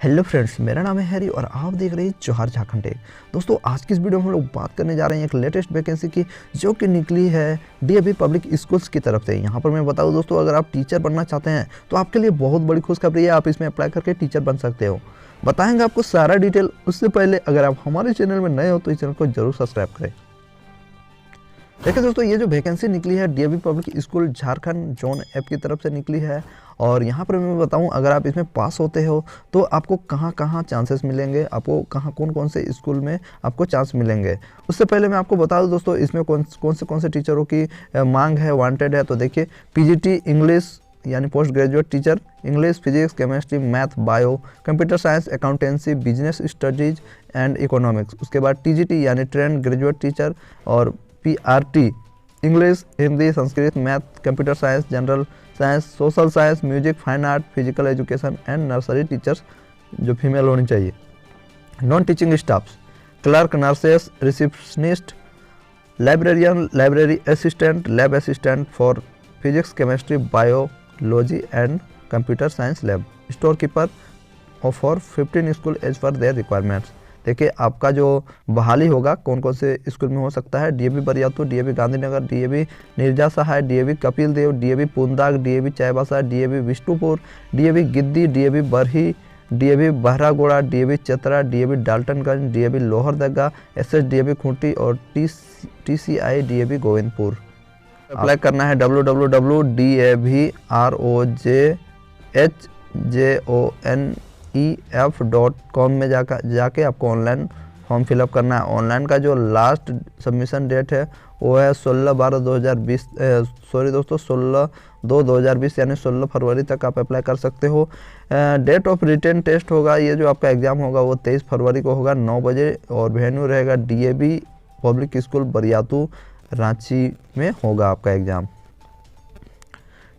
Hello friends, मेरा नाम है हैरी और आप देख रहे हैं जोहार झारखंड टेक। दोस्तों, आज की इस वीडियो में हम लोग बात करने जा रहे हैं एक लेटेस्ट वैकेंसी की जो कि निकली है डीएवी पब्लिक स्कूल्स की तरफ से। यहाँ पर मैं बताऊँ दोस्तों, अगर आप टीचर बनना चाहते हैं तो आपके लिए बहुत बड़ी खुशखबरी है, आप इसमें अप्लाई करके टीचर बन सकते हो। बताएंगे आपको सारा डिटेल। उससे पहले अगर आप हमारे चैनल में नए हो तो इस चैनल को जरूर सब्सक्राइब करें। देखिए दोस्तों, ये जो वैकेंसी निकली है DAV public school Jharkhand zone app की तरफ से निकली है। और यहाँ पर मैं बताऊँ, अगर आप इसमें पास होते हो तो आपको कहाँ कहाँ चांसेस मिलेंगे, आपको कहाँ कौन से स्कूल में आपको चांस मिलेंगे। उससे पहले मैं आपको बता दूँ दोस्तों, इसमें कौन से टीचरों की मांग है, वांटेड है। तो देखिए, पीजीटी इंग्लिश यानी post graduate teacher, English, physics, chemistry, math, bio, computer science, accountancy, business studies and economics. उसके बाद टीजीटी यानी ट्रेंड ग्रेजुएट टीचर, और PRT English, Hindi, Sanskrit, math, computer science, general science, social science, music, fine art, physical education and nursery teachers जो female होनी चाहिए। Non teaching staffs, clerk, nurses, receptionist, librarian, library assistant, lab assistant for physics, chemistry, biology and computer science lab, store keeper for 15 school as per their requirements. देखिए, आपका जो बहाली होगा कौन कौन से स्कूल में हो सकता है। DAV Bariatu, DAV Gandhinagar, DAV Neerja Sahay, DAV Kapil Dev, DAV Pundag, DAV Chaibasa, DAV Vishnupur, DAV Giddi, DAV Barhi, DAV Baharagora, DAV Chatra, DAV Daltonganj, DAV Lohardaga, SS DAV Khunti और टीसीआई डीएवी गोविंदपुर। अप्लाई करना है www.davhrojhjon.com में जाके आपको ऑनलाइन फॉर्म फिलअप करना है। ऑनलाइन का जो लास्ट सबमिशन डेट है वो है 16/2/2020 यानी 16 फरवरी तक आप अप्लाई कर सकते हो। डेट ऑफ रिटन टेस्ट होगा, ये जो आपका एग्ज़ाम होगा वो 23 फरवरी को होगा 9 बजे, और वेन्यू रहेगा DAV public school Bariatu Ranchi में होगा आपका एग्ज़ाम।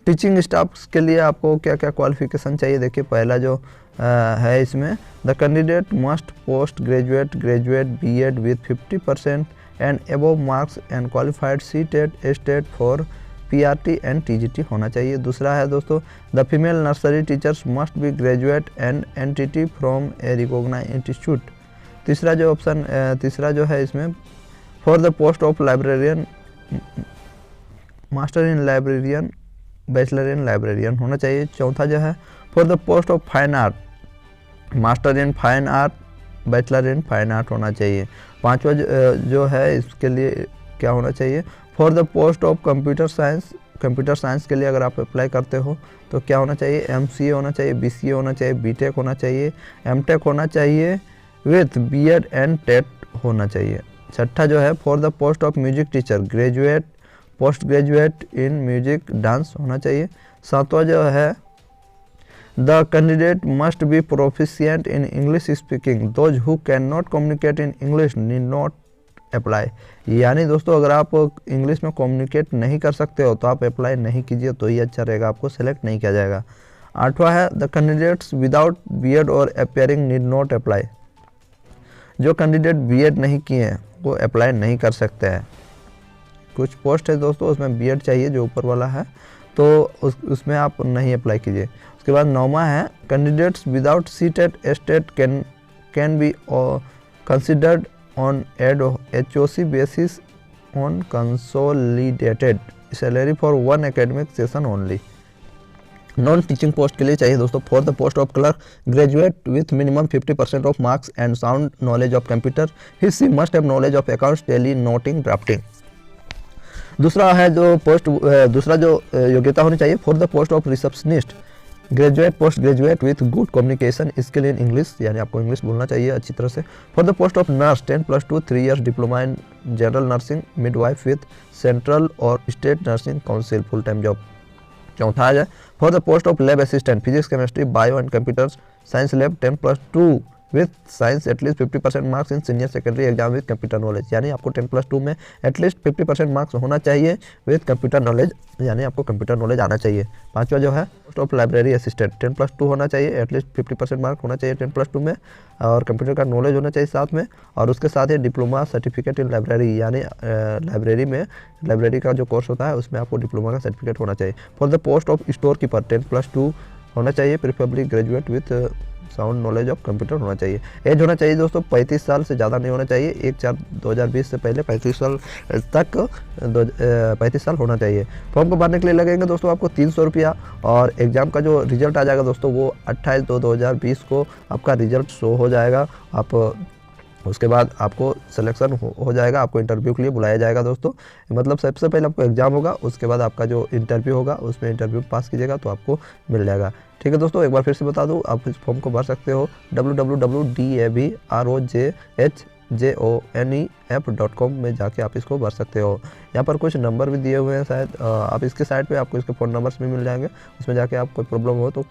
टीचिंग स्टाफ्स के लिए आपको क्या क्या क्वालिफिकेशन चाहिए। देखिए, पहला जो है इसमें, the candidate must post graduate BEd with 50% and above marks and qualified CTET state for PRT and TGT होना चाहिए। दूसरा है दोस्तों, the female nursery teachers must be graduate and NTT from a recognised institute. तीसरा जो है इसमें, for the post of librarian, master in librarian, bachelor in librarian होना चाहिए। चौथा जो है, for the post of fine art, master in fine art, bachelor in fine art होना चाहिए। पांचवा जो है इसके लिए क्या होना चाहिए, for the post of computer science के लिए अगर आप अप्लाई करते हो तो क्या होना चाहिए, एमसीए होना चाहिए, बीसीए होना चाहिए, बीटेक होना चाहिए, एमटेक होना चाहिए विथ बीएड एंड टेट होना चाहिए। छठा जो है, for the post of music teacher graduate, post graduate in music dance होना चाहिए। सातवां जो है, the candidate must be proficient in English speaking, those who can not communicate in English need not apply. यानी दोस्तों, अगर आप इंग्लिश में कम्युनिकेट नहीं कर सकते हो तो आप अप्लाई नहीं कीजिए, तो ही अच्छा रहेगा, आपको सेलेक्ट नहीं किया जाएगा। आठवां है, द कैंडिडेट्स विदाउट बीएड और अपियरिंग नीड नॉट अप्लाई। जो कैंडिडेट बीएड नहीं किए हैं वो अप्लाई नहीं कर सकते हैं। कुछ पोस्ट है दोस्तों उसमें बीएड चाहिए, जो ऊपर वाला है, तो उसमें आप नहीं अप्लाई कीजिए। उसके बाद 9वां है, candidates without CTET state can be considered on HOC basis on consolidated salary for 1 academic session only. Non teaching post के लिए चाहिए दोस्तों, for the post of clerk graduate with minimum 50% of marks and sound knowledge of computer, he she must have knowledge of accounts, Tally, noting, drafting. दूसरा जो योग्यता होनी चाहिए, for the post of receptionist graduate, post graduate with good communication skill in English, यानी आपको English बोलना चाहिए अच्छी तरह से। For the post of nurse 10+2 3 years diploma in general nursing, midwife with central और state nursing council, full time job. चौथा है, for the post of lab assistant physics, chemistry, bio and computer science lab 10+2 with science at least 50% marks in senior secondary exam with computer knowledge, यानी आपको 10+2 में at least 50% marks होना चाहिए with computer knowledge, यानी आपको computer knowledge आना चाहिए। पांचवा जो है, पोस्ट ऑफ लाइब्रेरी असिस्टेंट 10+2 होना चाहिए, एटलीस्ट 50% मार्क होना चाहिए 10+2 में, और कंप्यूटर का नॉलेज होना चाहिए साथ में, और उसके साथ ही डिप्लोमा सर्टिफिकेट इन लाइब्रेरी, यानी लाइब्रेरी का जो कोर्स होता है उसमें आपको डिप्लोमा का सर्टिफिकेट होना चाहिए। For the post of store keeper 10+2 होना चाहिए, preferably graduate with sound knowledge of computer होना चाहिए। एज होना चाहिए दोस्तों 35 साल से ज़्यादा नहीं होना चाहिए। 1/4/2020 से पहले 35 साल तक 35 साल होना चाहिए। फॉर्म को भरने के लिए लगेंगे दोस्तों आपको 300 रुपया, और एग्ज़ाम का जो रिजल्ट आ जाएगा दोस्तों वो 28/2/2020 को आपका रिजल्ट शो हो जाएगा। आप उसके बाद आपको सिलेक्शन हो जाएगा, आपको इंटरव्यू के लिए बुलाया जाएगा दोस्तों। मतलब सबसे पहले आपको एग्ज़ाम होगा, उसके बाद आपका जो इंटरव्यू होगा उसमें इंटरव्यू पास कीजिएगा तो आपको मिल जाएगा। ठीक है दोस्तों, एक बार फिर से बता दूं, आप इस फॉर्म को भर सकते हो www.davrojjohnef.com में जाके आप इसको भर सकते हो। यहाँ पर कुछ नंबर भी दिए हुए हैं शायद, आप इसके साइट पे आपको इसके फ़ोन नंबर्स भी मिल जाएंगे, उसमें जाके आप कोई प्रॉब्लम हो तो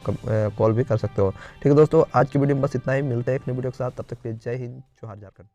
कॉल भी कर सकते हो। ठीक है दोस्तों, आज की वीडियो में बस इतना ही, मिलते हैं एक नई वीडियो के साथ, तब तक के लिए जय हिंद, जोहार झारखंड।